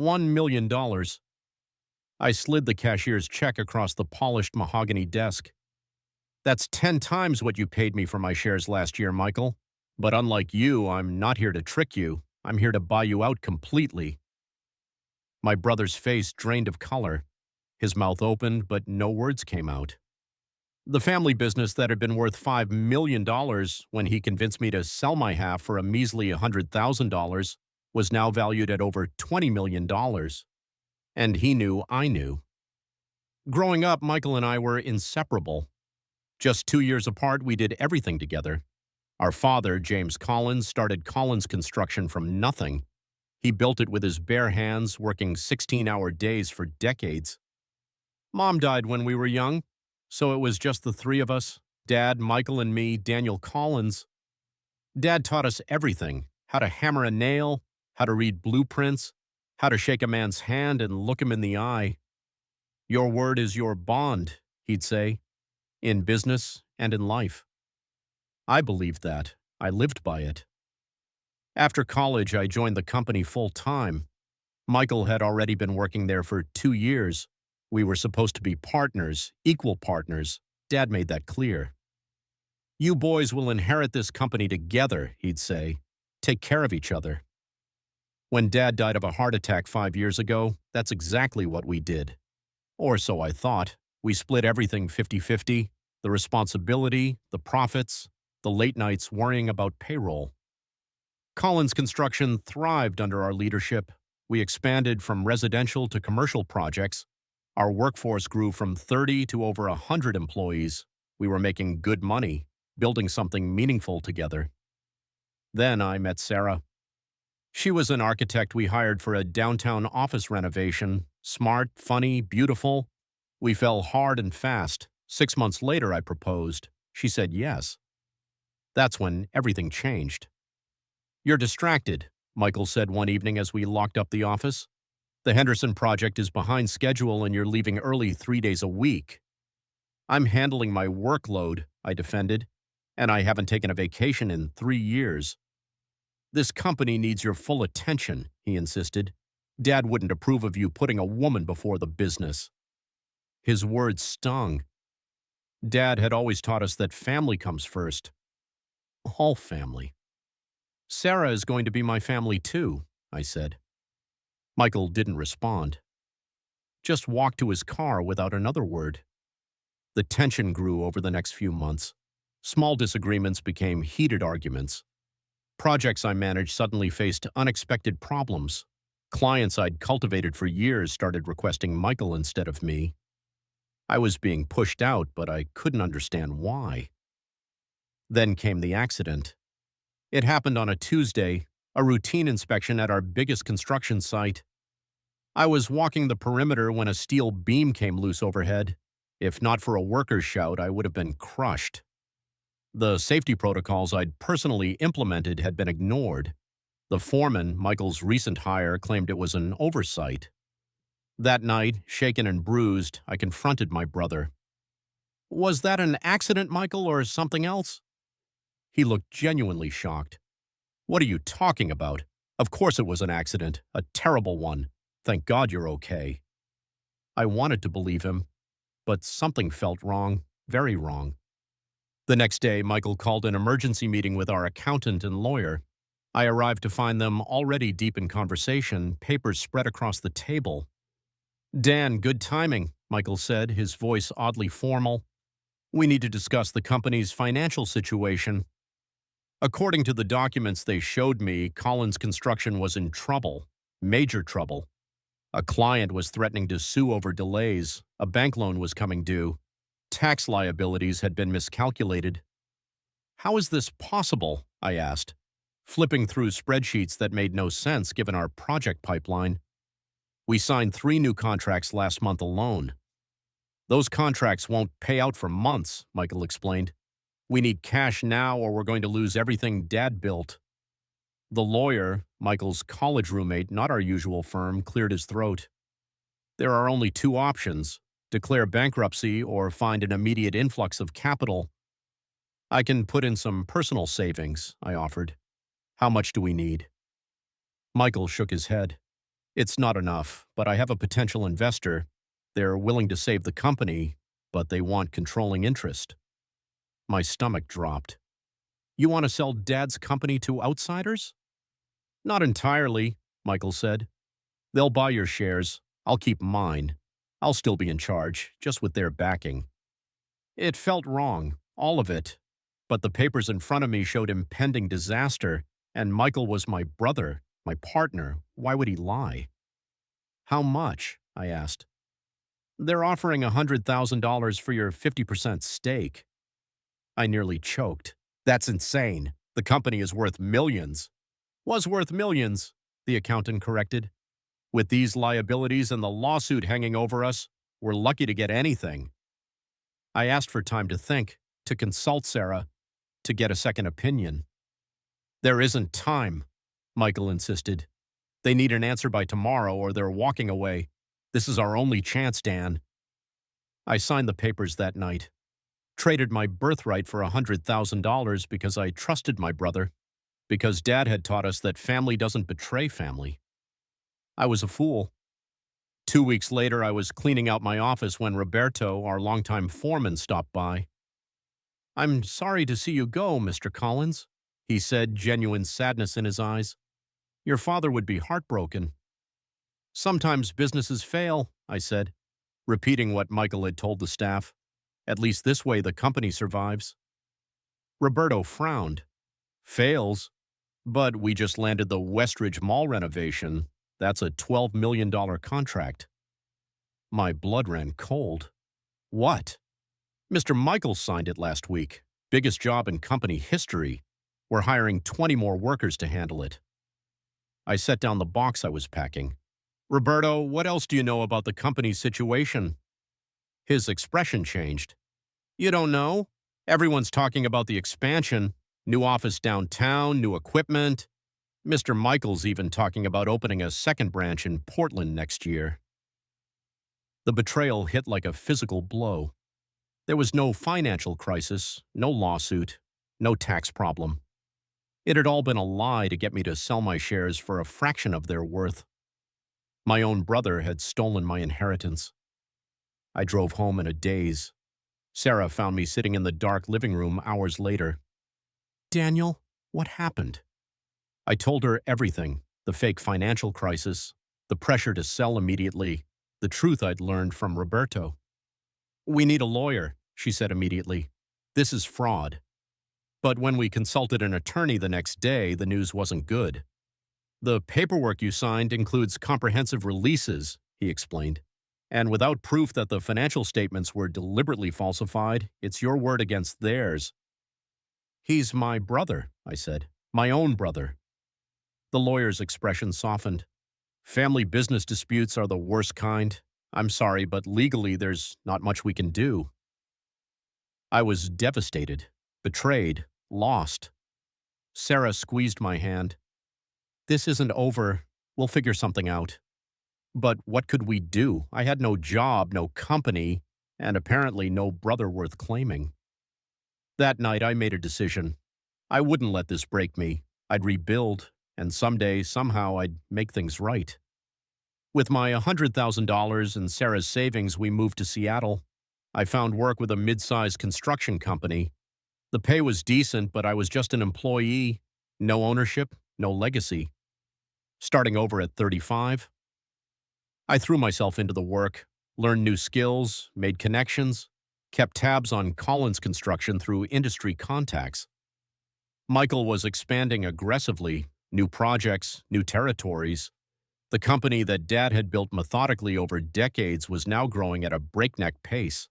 $1 million. I slid the cashier's check across the polished mahogany desk. That's 10 times what you paid me for my shares last year, Michael. But unlike you, I'm not here to trick you. I'm here to buy you out completely. My brother's face drained of color. His mouth opened, but no words came out. The family business that had been worth $5 million when he convinced me to sell my half for a measly $100,000 was now valued at over $20 million. And he knew I knew. Growing up, Michael and I were inseparable. Just 2 years apart, we did everything together. Our father, James Collins, started Collins Construction from nothing. He built it with his bare hands, working 16-hour days for decades. Mom died when we were young, so it was just the three of us, Dad, Michael, and me, Daniel Collins. Dad taught us everything: how to hammer a nail, how to read blueprints, how to shake a man's hand and look him in the eye. Your word is your bond, he'd say, in business and in life. I believed that. I lived by it. After college, I joined the company full-time. Michael had already been working there for 2 years. We were supposed to be partners, equal partners. Dad made that clear. You boys will inherit this company together, he'd say. Take care of each other. When Dad died of a heart attack 5 years ago, that's exactly what we did. Or so I thought. We split everything 50-50, the responsibility, the profits, the late nights worrying about payroll. Collins Construction thrived under our leadership. We expanded from residential to commercial projects. Our workforce grew from 30 to over 100 employees. We were making good money, building something meaningful together. Then I met Sarah. She was an architect we hired for a downtown office renovation. Smart, funny, beautiful. We fell hard and fast. 6 months later, I proposed. She said yes. That's when everything changed. You're distracted, Michael said one evening as we locked up the office. The Henderson project is behind schedule and you're leaving early 3 days a week. I'm handling my workload, I defended, and I haven't taken a vacation in 3 years. This company needs your full attention, he insisted. Dad wouldn't approve of you putting a woman before the business. His words stung. Dad had always taught us that family comes first. All family. Sarah is going to be my family too, I said. Michael didn't respond. Just walked to his car without another word. The tension grew over the next few months. Small disagreements became heated arguments. Projects I managed suddenly faced unexpected problems. Clients I'd cultivated for years started requesting Michael instead of me. I was being pushed out, but I couldn't understand why. Then came the accident. It happened on a Tuesday, a routine inspection at our biggest construction site. I was walking the perimeter when a steel beam came loose overhead. If not for a worker's shout, I would have been crushed. The safety protocols I'd personally implemented had been ignored. The foreman, Michael's recent hire, claimed it was an oversight. That night, shaken and bruised, I confronted my brother. Was that an accident, Michael, or something else? He looked genuinely shocked. What are you talking about? Of course it was an accident, a terrible one. Thank God you're okay. I wanted to believe him, but something felt wrong, very wrong. The next day, Michael called an emergency meeting with our accountant and lawyer. I arrived to find them already deep in conversation, papers spread across the table. Dan, good timing, Michael said, his voice oddly formal. We need to discuss the company's financial situation. According to the documents they showed me, Collins Construction was in trouble, major trouble. A client was threatening to sue over delays, a bank loan was coming due, tax liabilities had been miscalculated. How is this possible? I asked, flipping through spreadsheets that made no sense given our project pipeline. We signed 3 new contracts last month alone. Those contracts won't pay out for months, Michael explained. We need cash now or we're going to lose everything Dad built. The lawyer, Michael's college roommate, not our usual firm, cleared his throat. There are only 2 options: declare bankruptcy or find an immediate influx of capital. I can put in some personal savings, I offered. How much do we need? Michael shook his head. It's not enough, but I have a potential investor. They're willing to save the company, but they want controlling interest. My stomach dropped. You want to sell Dad's company to outsiders? Not entirely, Michael said. They'll buy your shares. I'll keep mine. I'll still be in charge, just with their backing. It felt wrong, all of it. But the papers in front of me showed impending disaster, and Michael was my brother, my partner. Why would he lie? How much? I asked. They're offering $100,000 for your 50% stake. I nearly choked. That's insane. The company is worth millions. Was worth millions, the accountant corrected. With these liabilities and the lawsuit hanging over us, we're lucky to get anything. I asked for time to think, to consult Sarah, to get a second opinion. There isn't time, Michael insisted. They need an answer by tomorrow or they're walking away. This is our only chance, Dan. I signed the papers that night. Traded my birthright for $100,000 because I trusted my brother, because Dad had taught us that family doesn't betray family. I was a fool. 2 weeks later, I was cleaning out my office when Roberto, our longtime foreman, stopped by. I'm sorry to see you go, Mr. Collins, he said, genuine sadness in his eyes. Your father would be heartbroken. Sometimes businesses fail, I said, repeating what Michael had told the staff. At least this way the company survives. Roberto frowned. Fails? But we just landed the Westridge Mall renovation. That's a $12 million contract. My blood ran cold. What? Mr. Michaels signed it last week. Biggest job in company history. We're hiring 20 more workers to handle it. I set down the box I was packing. Roberto, what else do you know about the company's situation? His expression changed. You don't know? Everyone's talking about the expansion. New office downtown, new equipment. Mr. Michaels even talking about opening a second branch in Portland next year. The betrayal hit like a physical blow. There was no financial crisis, no lawsuit, no tax problem. It had all been a lie to get me to sell my shares for a fraction of their worth. My own brother had stolen my inheritance. I drove home in a daze. Sarah found me sitting in the dark living room hours later. Daniel, what happened? I told her everything, the fake financial crisis, the pressure to sell immediately, the truth I'd learned from Roberto. We need a lawyer, she said immediately. This is fraud. But when we consulted an attorney the next day, the news wasn't good. The paperwork you signed includes comprehensive releases, he explained. And without proof that the financial statements were deliberately falsified, it's your word against theirs. He's my brother, I said. My own brother. The lawyer's expression softened. Family business disputes are the worst kind. I'm sorry, but legally there's not much we can do. I was devastated, betrayed, lost. Sarah squeezed my hand. This isn't over. We'll figure something out. But what could we do? I had no job, no company, and apparently no brother worth claiming. That night I made a decision. I wouldn't let this break me. I'd rebuild, and someday, somehow, I'd make things right. With my $100,000 and Sarah's savings, we moved to Seattle. I found work with a mid-sized construction company. The pay was decent, but I was just an employee. No ownership, no legacy. Starting over at 35, I threw myself into the work, learned new skills, made connections, kept tabs on Collins Construction through industry contacts. Michael was expanding aggressively, new projects, new territories. The company that Dad had built methodically over decades was now growing at a breakneck pace.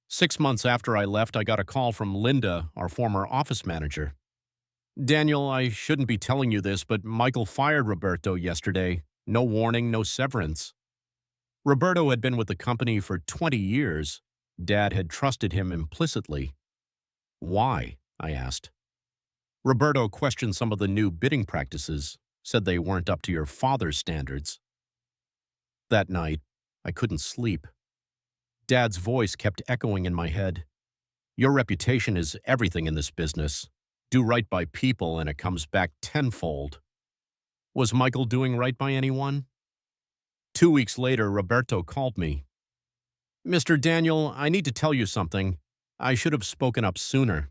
6 months after I left, I got a call from Linda, our former office manager. Daniel, I shouldn't be telling you this, but Michael fired Roberto yesterday. No warning, no severance. Roberto had been with the company for 20 years. Dad had trusted him implicitly. Why? I asked. Roberto questioned some of the new bidding practices, said they weren't up to your father's standards. That night, I couldn't sleep. Dad's voice kept echoing in my head. Your reputation is everything in this business. Do right by people and it comes back tenfold. Was Michael doing right by anyone? 2 weeks later, Roberto called me. "Mr. Daniel, I need to tell you something. I should have spoken up sooner."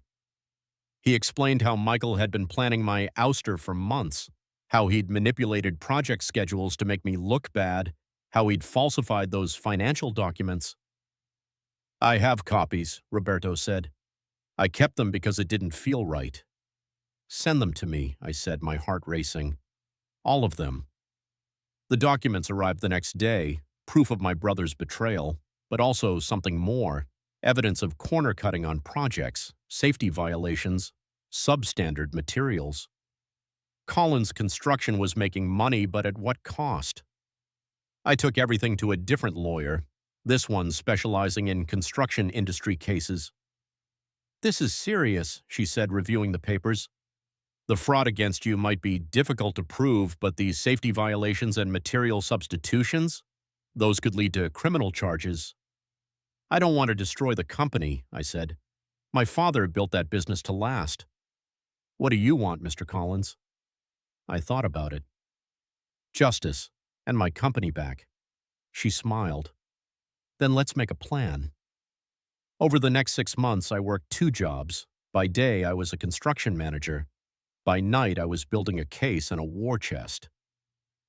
He explained how Michael had been planning my ouster for months, how he'd manipulated project schedules to make me look bad, how he'd falsified those financial documents. "I have copies," Roberto said. "I kept them because it didn't feel right." "Send them to me," I said, my heart racing. "All of them." The documents arrived the next day, proof of my brother's betrayal, but also something more, evidence of corner cutting on projects, safety violations, substandard materials. Collins Construction was making money, but at what cost? I took everything to a different lawyer, this one specializing in construction industry cases. "This is serious," she said, reviewing the papers. "The fraud against you might be difficult to prove, but these safety violations and material substitutions, those could lead to criminal charges." "I don't want to destroy the company," I said. "My father built that business to last." "What do you want, Mr. Collins?" I thought about it. "Justice, and my company back." She smiled. "Then let's make a plan." Over the next 6 months, I worked 2 jobs. By day, I was a construction manager. By night, I was building a case and a war chest.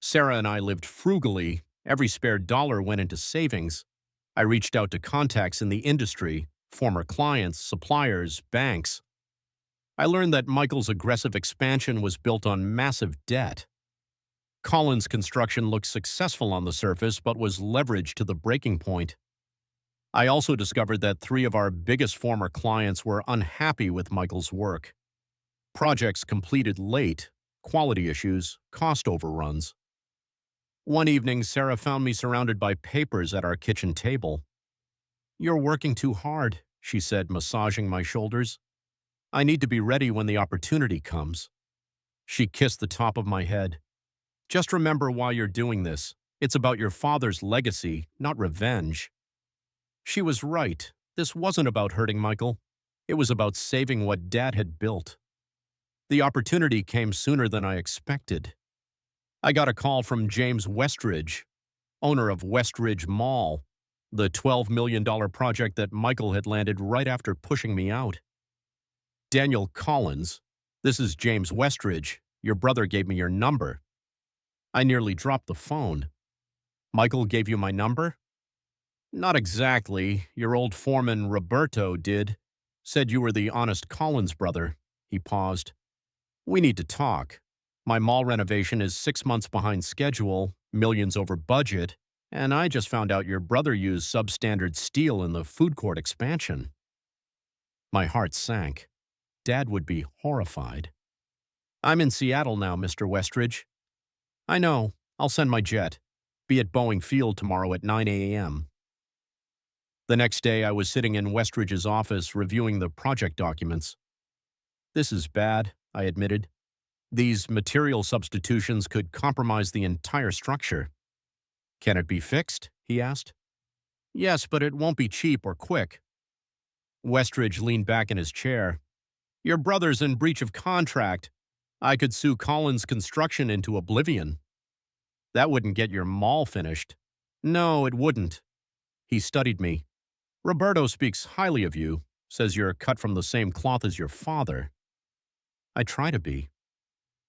Sarah and I lived frugally. Every spare dollar went into savings. I reached out to contacts in the industry, former clients, suppliers, banks. I learned that Michael's aggressive expansion was built on massive debt. Collins Construction looked successful on the surface, but was leveraged to the breaking point. I also discovered that 3 of our biggest former clients were unhappy with Michael's work. Projects completed late, quality issues, cost overruns. One evening, Sarah found me surrounded by papers at our kitchen table. "You're working too hard," she said, massaging my shoulders. "I need to be ready when the opportunity comes." She kissed the top of my head. "Just remember why you're doing this. It's about your father's legacy, not revenge." She was right. This wasn't about hurting Michael. It was about saving what Dad had built. The opportunity came sooner than I expected. I got a call from James Westridge, owner of Westridge Mall, the $12 million project that Michael had landed right after pushing me out. "Daniel Collins, this is James Westridge. Your brother gave me your number." I nearly dropped the phone. "Michael gave you my number?" "Not exactly. Your old foreman, Roberto, did. Said you were the honest Collins brother." He paused. "We need to talk. My mall renovation is 6 months behind schedule, millions over budget, and I just found out your brother used substandard steel in the food court expansion." My heart sank. Dad would be horrified. "I'm in Seattle now, Mr. Westridge." "I know. I'll send my jet. Be at Boeing Field tomorrow at 9 a.m. The next day, I was sitting in Westridge's office reviewing the project documents. "This is bad," I admitted. "These material substitutions could compromise the entire structure." "Can it be fixed?" he asked. "Yes, but it won't be cheap or quick." Westridge leaned back in his chair. "Your brother's in breach of contract. I could sue Collins Construction into oblivion." "That wouldn't get your mall finished." "No, it wouldn't." He studied me. "Roberto speaks highly of you, says you're cut from the same cloth as your father." "I try to be."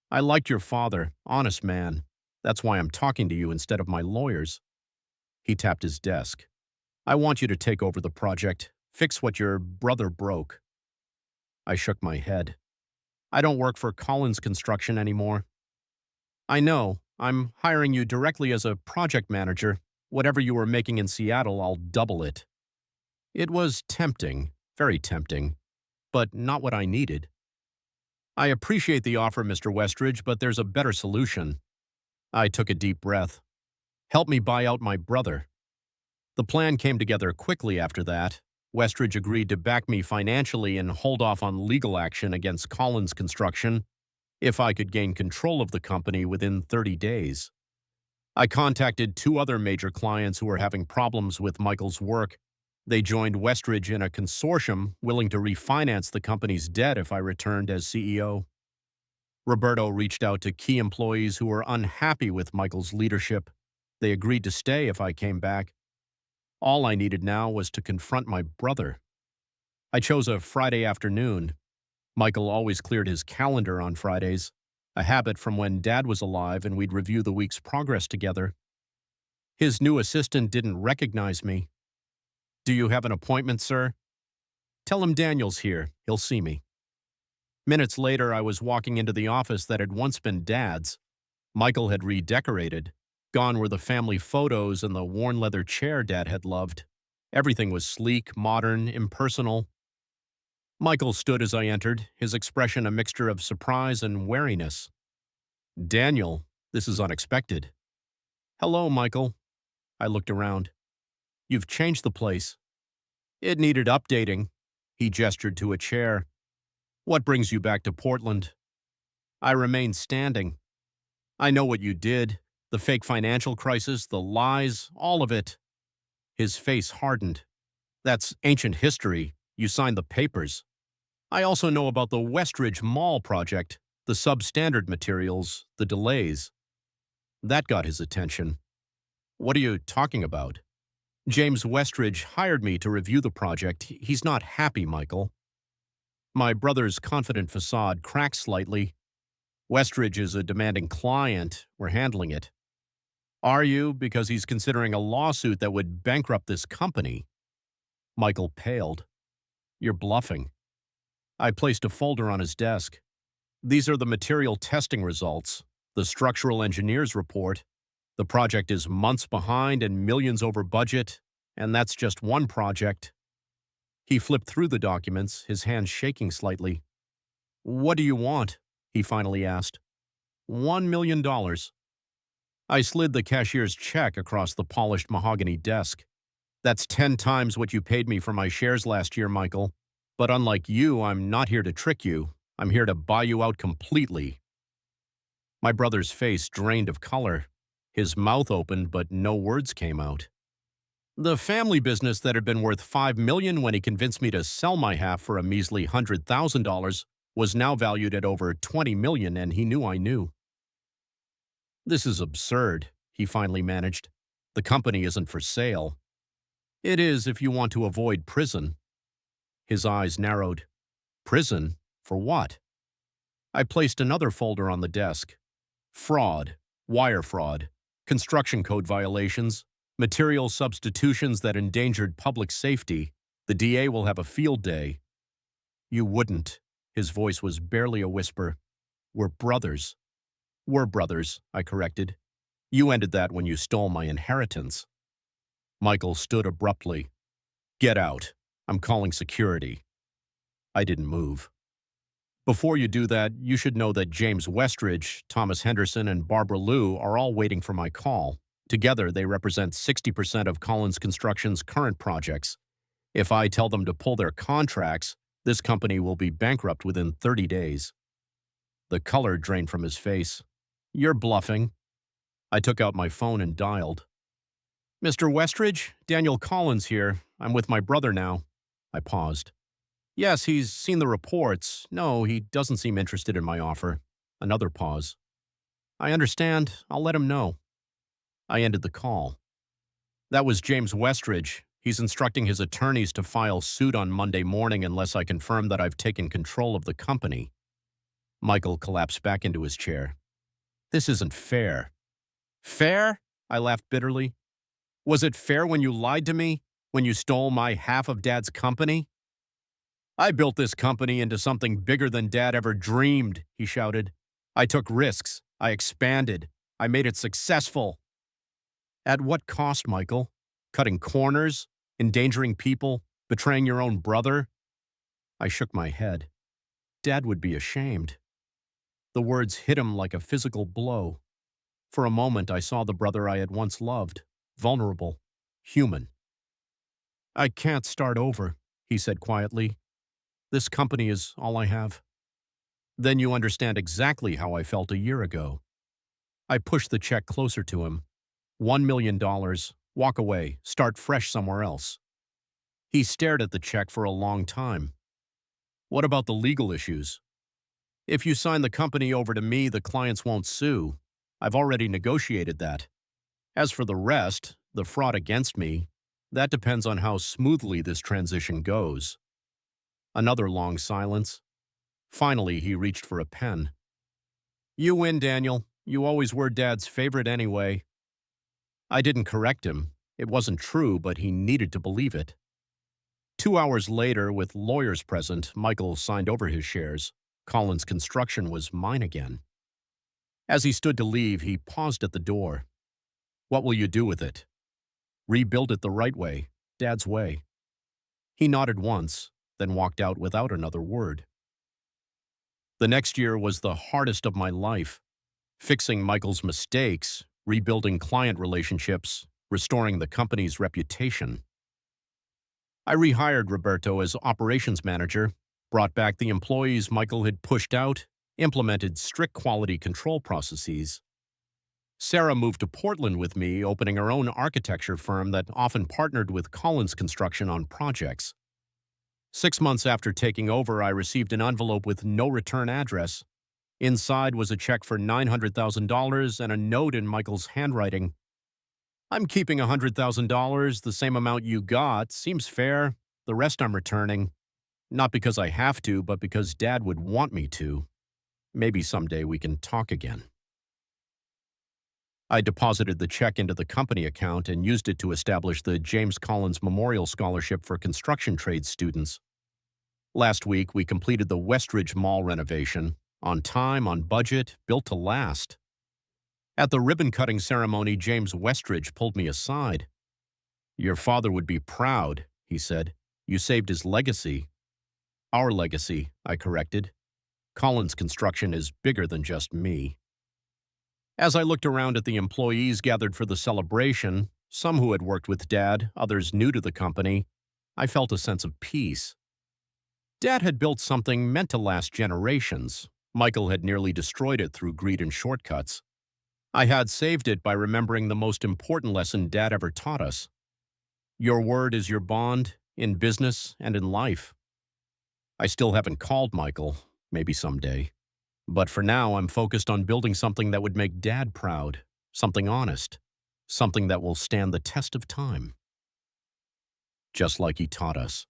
"I liked your father, honest man. That's why I'm talking to you instead of my lawyers." He tapped his desk. "I want you to take over the project, fix what your brother broke." I shook my head. "I don't work for Collins Construction anymore." "I know. I'm hiring you directly as a project manager. Whatever you were making in Seattle, I'll double it." It was tempting, very tempting, but not what I needed. "I appreciate the offer, Mr. Westridge, but there's a better solution." I took a deep breath. "Help me buy out my brother." The plan came together quickly after that. Westridge agreed to back me financially and hold off on legal action against Collins Construction if I could gain control of the company within 30 days. I contacted 2 other major clients who were having problems with Michael's work. They joined Westridge in a consortium willing to refinance the company's debt if I returned as CEO. Roberto reached out to key employees who were unhappy with Michael's leadership. They agreed to stay if I came back. All I needed now was to confront my brother. I chose a Friday afternoon. Michael always cleared his calendar on Fridays, a habit from when Dad was alive and we'd review the week's progress together. His new assistant didn't recognize me. "Do you have an appointment, sir?" "Tell him Daniel's here. He'll see me." Minutes later, I was walking into the office that had once been Dad's. Michael had redecorated. Gone were the family photos and the worn leather chair Dad had loved. Everything was sleek, modern, impersonal. Michael stood as I entered, his expression a mixture of surprise and wariness. "Daniel, this is unexpected." "Hello, Michael." I looked around. "You've changed the place." "It needed updating." He gestured to a chair. "What brings you back to Portland?" I remained standing. "I know what you did. The fake financial crisis, the lies, all of it." His face hardened. "That's ancient history. You signed the papers." "I also know about the Westridge Mall project, the substandard materials, the delays." That got his attention. "What are you talking about?" "James Westridge hired me to review the project. He's not happy, Michael." My brother's confident facade cracked slightly. "Westridge is a demanding client. We're handling it." "Are you? Because he's considering a lawsuit that would bankrupt this company." Michael paled. "You're bluffing." I placed a folder on his desk. "These are the material testing results, the structural engineer's report. The project is months behind and millions over budget, and that's just one project." He flipped through the documents, his hands shaking slightly. "What do you want?" he finally asked. $1 million. I slid the cashier's check across the polished mahogany desk. "That's 10 times what you paid me for my shares last year, Michael. But unlike you, I'm not here to trick you. I'm here to buy you out completely." My brother's face drained of color. His mouth opened, but no words came out. "The family business that had been worth $5 million when he convinced me to sell my half for a measly $100,000 was now valued at over $20 million, and he knew I knew." "This is absurd," he finally managed. "The company isn't for sale." "It is if you want to avoid prison." His eyes narrowed. "Prison? For what?" I placed another folder on the desk. "Fraud, wire fraud, construction code violations, material substitutions that endangered public safety. The DA will have a field day." "You wouldn't." His voice was barely a whisper. "We're brothers." "We're brothers," I corrected. "You ended that when you stole my inheritance." Michael stood abruptly. "Get out. I'm calling security." I didn't move. "Before you do that, you should know that James Westridge, Thomas Henderson, and Barbara Liu are all waiting for my call. Together, they represent 60% of Collins Construction's current projects. If I tell them to pull their contracts, this company will be bankrupt within 30 days. The color drained from his face. "You're bluffing." I took out my phone and dialed. "Mr. Westridge, Daniel Collins here. I'm with my brother now." I paused. "Yes, he's seen the reports. No, he doesn't seem interested in my offer." Another pause. "I understand. I'll let him know." I ended the call. That was James Westridge. He's instructing his attorneys to file suit on Monday morning unless I confirm that I've taken control of the company. Michael collapsed back into his chair. "This isn't fair." "Fair?" I laughed bitterly. "Was it fair when you lied to me? When you stole my half of Dad's company?" "I built this company into something bigger than Dad ever dreamed," he shouted. "I took risks. I expanded. I made it successful." "At what cost, Michael? Cutting corners? Endangering people? Betraying your own brother?" I shook my head. Dad would be ashamed. The words hit him like a physical blow. For a moment, I saw the brother I had once loved, vulnerable, human. "I can't start over," he said quietly. "This company is all I have." "Then you understand exactly how I felt a year ago." I pushed the check closer to him. $1 million. Walk away. Start fresh somewhere else. He stared at the check for a long time. "What about the legal issues?" "If you sign the company over to me, the clients won't sue. I've already negotiated that." As for the rest, the fraud against me, that depends on how smoothly this transition goes. Another long silence. Finally, he reached for a pen. You win, Daniel. You always were Dad's favorite anyway. I didn't correct him. It wasn't true, but he needed to believe it. 2 hours later, with lawyers present, Michael signed over his shares. Collins Construction was mine again. As he stood to leave, he paused at the door. What will you do with it? Rebuild it the right way, Dad's way. He nodded once, then walked out without another word. The next year was the hardest of my life. Fixing Michael's mistakes, rebuilding client relationships, restoring the company's reputation. I rehired Roberto as operations manager, brought back the employees Michael had pushed out, implemented strict quality control processes. Sarah moved to Portland with me, opening her own architecture firm that often partnered with Collins Construction on projects. 6 months after taking over, I received an envelope with no return address. Inside was a check for $900,000 and a note in Michael's handwriting. I'm keeping $100,000, the same amount you got. Seems fair. The rest I'm returning. Not because I have to, but because Dad would want me to. Maybe someday we can talk again. I deposited the check into the company account and used it to establish the James Collins Memorial Scholarship for construction trades students. Last week, we completed the Westridge Mall renovation, on time, on budget, built to last. At the ribbon-cutting ceremony, James Westridge pulled me aside. Your father would be proud, he said. You saved his legacy. Our legacy, I corrected. Collins Construction is bigger than just me. As I looked around at the employees gathered for the celebration, some who had worked with Dad, others new to the company, I felt a sense of peace. Dad had built something meant to last generations. Michael had nearly destroyed it through greed and shortcuts. I had saved it by remembering the most important lesson Dad ever taught us. Your word is your bond, in business and in life. I still haven't called Michael, maybe someday. But for now, I'm focused on building something that would make Dad proud, something honest, something that will stand the test of time. Just like he taught us.